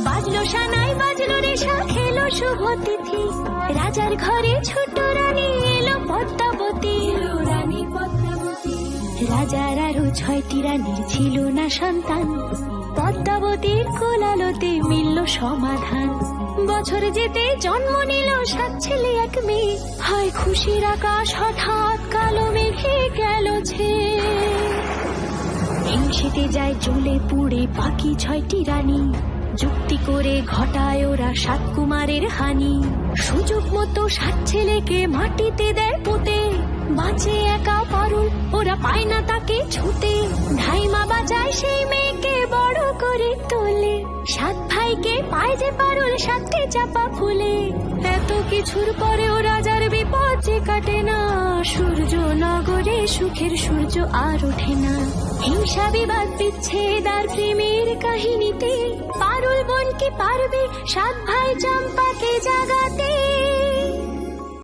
বাজলো সানাই বাজলো রেশা খেলো শুভ তিথি রাজার ঘরে ছোট রানী এলো পদ্মাবতী রানী পদ্মাবতী রাজার আরো 6টি রানীর ছিল না সন্তান পদ্মাবতীর কোলালোতে মিলল সমাধান বছর যেতে জন্ম নিল 7 ছেলে 1 মেয়ে হয় খুশির আকাশ হঠাৎ কালো মেঘে গেল ছেয়ে হিংসেতে যায় জ্বলে পুড়ে বাকি 6টি রানী যুক্তি করে ঘটায় ওরা 7 কুমারের হানি সুযোগ মতো 7 ছেলেকে মাটিতে দেয় পুঁতে বাঁচে একা পারুল ওরা পায় না তাকে ছুতে ধাইমা বাজায় সেই মেয়েকে বড় করে তোলে 7 ভাইকে পায় যে পারুল 7টি চাপা ফুলে এত কিছুর পরেও রাজার বিপদ যে কাটে না সূর্য নগরে সুখের সূর্য আর ওঠে না হিংসা বিবাদ বিচ্ছেদ আর প্রেমের কাহিনীতে পারুল বোন কি পারবে 7 ভাই চম্পাকে জাগাতে